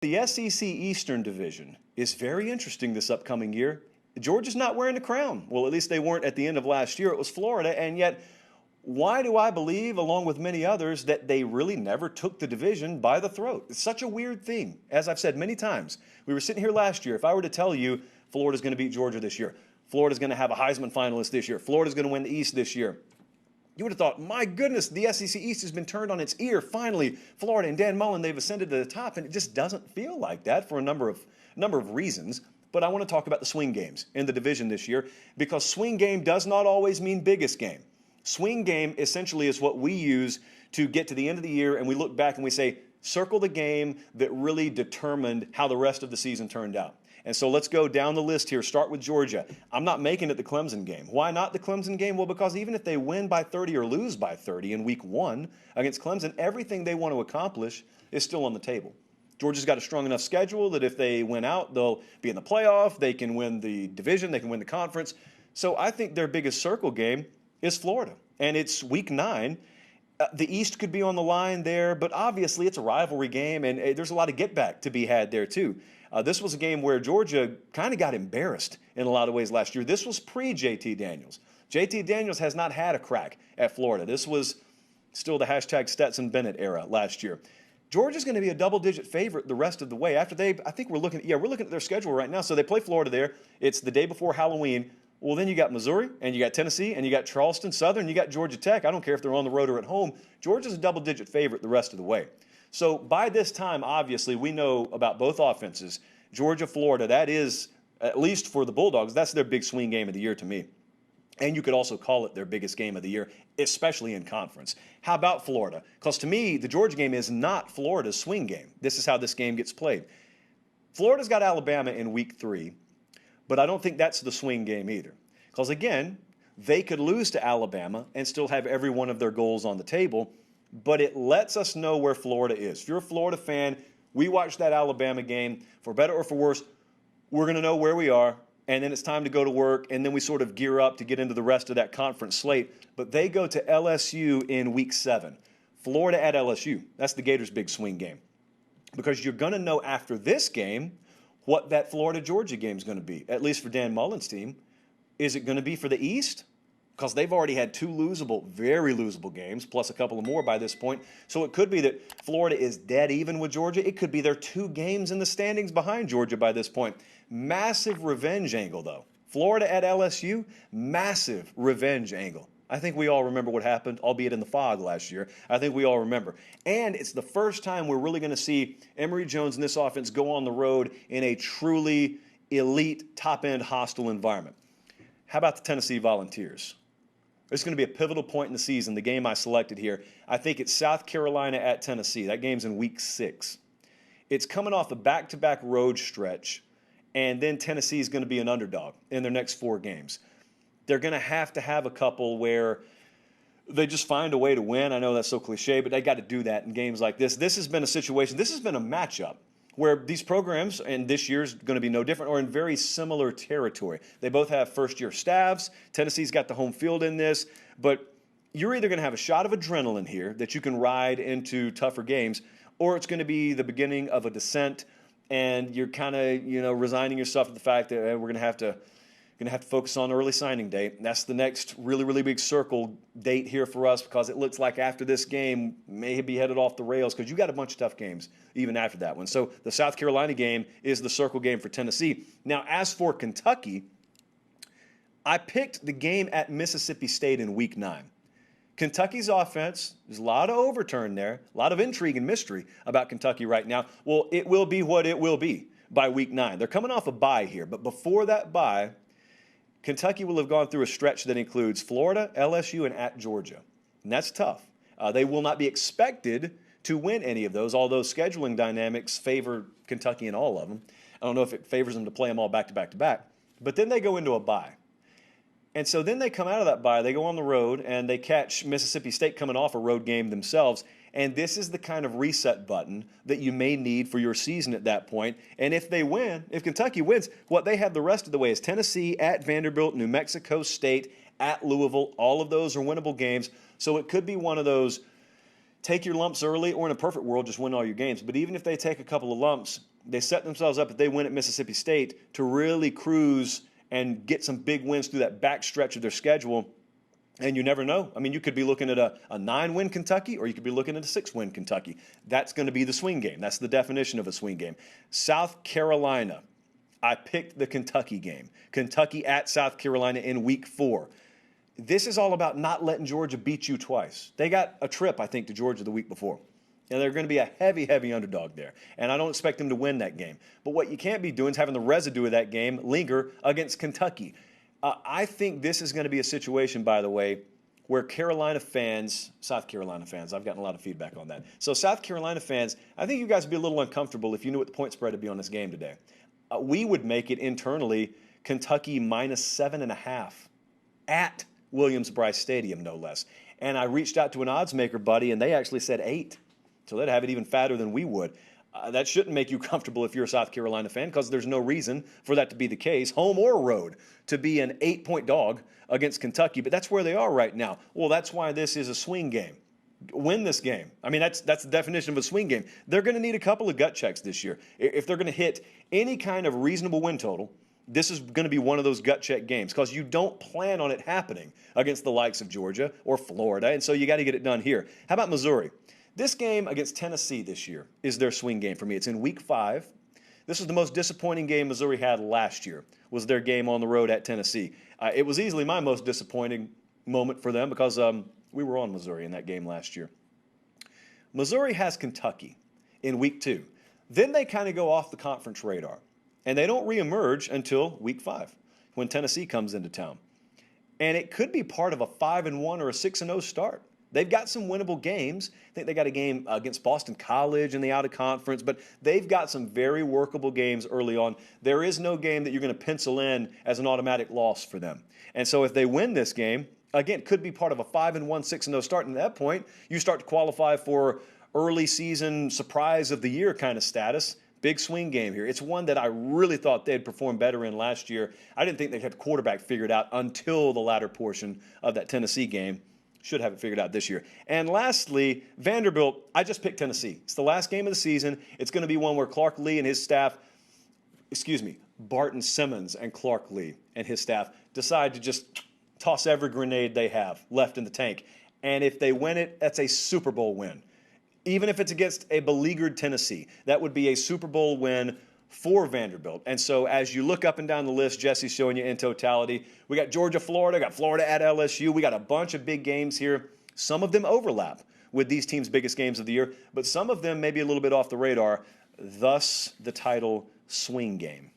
The SEC Eastern Division is very interesting this upcoming year. Georgia's not wearing the crown. Well, at least they weren't at the end of last year. It was Florida, and yet why do I believe, along with many others, that they really never took the division by the throat? It's such a weird thing. As I've said many times, we were sitting here last year. If I were to tell you Florida's going to beat Georgia this year, Florida's going to have a Heisman finalist this year, Florida's going to win the East this year, you would have thought, my goodness, the SEC East has been turned on its ear. Finally, Florida and Dan Mullen, they've ascended to the top, and it just doesn't feel like that for a number of reasons. But I want to talk about the swing games in the division this year, because swing game does not always mean biggest game. Swing game essentially is what we use to get to the end of the year, and we look back and we say, circle the game that really determined how the rest of the season turned out. And so let's go down the list here. Start with Georgia. I'm not making it the Clemson game. Why not the Clemson game? Well, because even if they win by 30 or lose by 30 in week 1 against Clemson, everything they want to accomplish is still on the table. Georgia's got a strong enough schedule that if they win out, they'll be in the playoff. They can win the division. They can win the conference. So I think their biggest circle game is Florida, and it's week 9. The East could be on the line there, but obviously it's a rivalry game, and there's a lot of get back to be had there too. This was a game where Georgia kind of got embarrassed in a lot of ways last year. This was pre-JT Daniels. JT Daniels has not had a crack at Florida. This was still the hashtag Stetson Bennett era last year. Georgia's going to be a double-digit favorite the rest of the way. After I think we're looking at their schedule right now. So they play Florida there. It's the day before Halloween. Well, then you got Missouri, and you got Tennessee, and you got Charleston Southern, you got Georgia Tech. I don't care if they're on the road or at home. Georgia's a double-digit favorite the rest of the way. So by this time, obviously, we know about both offenses. Georgia, Florida, that is, at least for the Bulldogs, that's their big swing game of the year to me. And you could also call it their biggest game of the year, especially in conference. How about Florida? Because to me, the Georgia game is not Florida's swing game. This is how this game gets played. Florida's got Alabama in week 3, but I don't think that's the swing game either. Because again, they could lose to Alabama and still have every one of their goals on the table, but it lets us know where Florida is. If you're a Florida fan, we watched that Alabama game. For better or for worse, we're going to know where we are, and then it's time to go to work, and then we sort of gear up to get into the rest of that conference slate. But they go to LSU in week 7. Florida at LSU. That's the Gators' big swing game. Because you're going to know after this game what that Florida-Georgia game is going to be, at least for Dan Mullen's team. Is it going to be for the East? Because they've already had 2 losable, very losable games, plus a couple of more by this point. So it could be that Florida is dead even with Georgia. It could be they're 2 games in the standings behind Georgia by this point. Massive revenge angle, though. Florida at LSU, massive revenge angle. I think we all remember what happened, albeit in the fog last year. I think we all remember. And it's the first time we're really going to see Emory Jones and this offense go on the road in a truly elite, top-end, hostile environment. How about the Tennessee Volunteers? It's going to be a pivotal point in the season, the game I selected here. I think it's South Carolina at Tennessee. That game's in week 6. It's coming off a back-to-back road stretch, and then Tennessee is going to be an underdog in their next 4 games. They're going to have a couple where they just find a way to win. I know that's so cliche, but they got to do that in games like this. This has been a situation, this has been a matchup where these programs, and this year's going to be no different, are in very similar territory. They both have first-year staffs. Tennessee's got the home field in this, but you're either going to have a shot of adrenaline here that you can ride into tougher games, or it's going to be the beginning of a descent, and you're kind of, resigning yourself to the fact that we're going to have to focus on early signing day. And that's the next really, really big circle date here for us, because it looks like after this game may be headed off the rails, because you got a bunch of tough games even after that one. So the South Carolina game is the circle game for Tennessee. Now, as for Kentucky, I picked the game at Mississippi State in week 9. Kentucky's offense, there's a lot of overturn there, a lot of intrigue and mystery about Kentucky right now. Well, it will be what it will be by week 9. They're coming off a bye here, but before that bye, Kentucky will have gone through a stretch that includes Florida, LSU, and at Georgia. And that's tough. They will not be expected to win any of those, although scheduling dynamics favor Kentucky in all of them. I don't know if it favors them to play them all back to back to back. But then they go into a bye. And so then they come out of that bye, they go on the road, and they catch Mississippi State coming off a road game themselves. And this is the kind of reset button that you may need for your season at that point. And if they win, if Kentucky wins, what they have the rest of the way is Tennessee, at Vanderbilt, New Mexico State, at Louisville. All of those are winnable games. So it could be one of those take your lumps early, or in a perfect world, just win all your games. But even if they take a couple of lumps, They set themselves up, if they win at Mississippi State, to really cruise and get some big wins through that back stretch of their schedule. And you never know. I mean, you could be looking at a 9-win Kentucky, or you could be looking at a 6-win Kentucky. That's going to be the swing game. That's the definition of a swing game. South Carolina, I picked the Kentucky game. Kentucky at South Carolina in week 4. This is all about not letting Georgia beat you twice. They got a trip, I think, to Georgia the week before. And they're going to be a heavy, heavy underdog there. And I don't expect them to win that game. But what you can't be doing is having the residue of that game linger against Kentucky. I think this is going to be a situation, by the way, where Carolina fans, South Carolina fans, I've gotten a lot of feedback on that. So South Carolina fans, I think you guys would be a little uncomfortable if you knew what the point spread would be on this game today. We would make it internally Kentucky minus 7.5 at Williams-Brice Stadium, no less. And I reached out to an odds maker, buddy, and they actually said 8. So they'd have it even fatter than we would. That shouldn't make you comfortable if you're a South Carolina fan, because there's no reason for that to be the case, home or road, to be an 8-point dog against Kentucky. But that's where they are right now. Well, that's why this is a swing game. Win this game. I mean, that's the definition of a swing game. They're going to need a couple of gut checks this year. If they're going to hit any kind of reasonable win total, this is going to be one of those gut check games, because you don't plan on it happening against the likes of Georgia or Florida, and so you got to get it done here. How about Missouri? This game against Tennessee this year is their swing game for me. It's in week 5. This was the most disappointing game Missouri had last year, was their game on the road at Tennessee. It was easily my most disappointing moment for them, because we were on Missouri in that game last year. Missouri has Kentucky in week 2. Then they kind of go off the conference radar, and they don't reemerge until week 5 when Tennessee comes into town. And it could be part of a 5-1 or a 6-0 start. They've got some winnable games. I think they got a game against Boston College in the out-of-conference, but they've got some very workable games early on. There is no game that you're going to pencil in as an automatic loss for them. And so if they win this game, again, could be part of a 5-1, 6-0 start. And at that point, you start to qualify for early season surprise of the year kind of status. Big swing game here. It's one that I really thought they'd perform better in last year. I didn't think they had the quarterback figured out until the latter portion of that Tennessee game. Should have it figured out this year. And lastly, Vanderbilt, I just picked Tennessee. It's the last game of the season. It's going to be one where Clark Lee and his staff, Barton Simmons and Clark Lee and his staff decide to just toss every grenade they have left in the tank. And if they win it, that's a Super Bowl win. Even if it's against a beleaguered Tennessee, that would be a Super Bowl win for Vanderbilt. And so as you look up and down the list, Jesse's showing you in totality, we got Georgia, Florida, got Florida at LSU. We got a bunch of big games here. Some of them overlap with these teams' biggest games of the year, but some of them may be a little bit off the radar, thus the title swing game.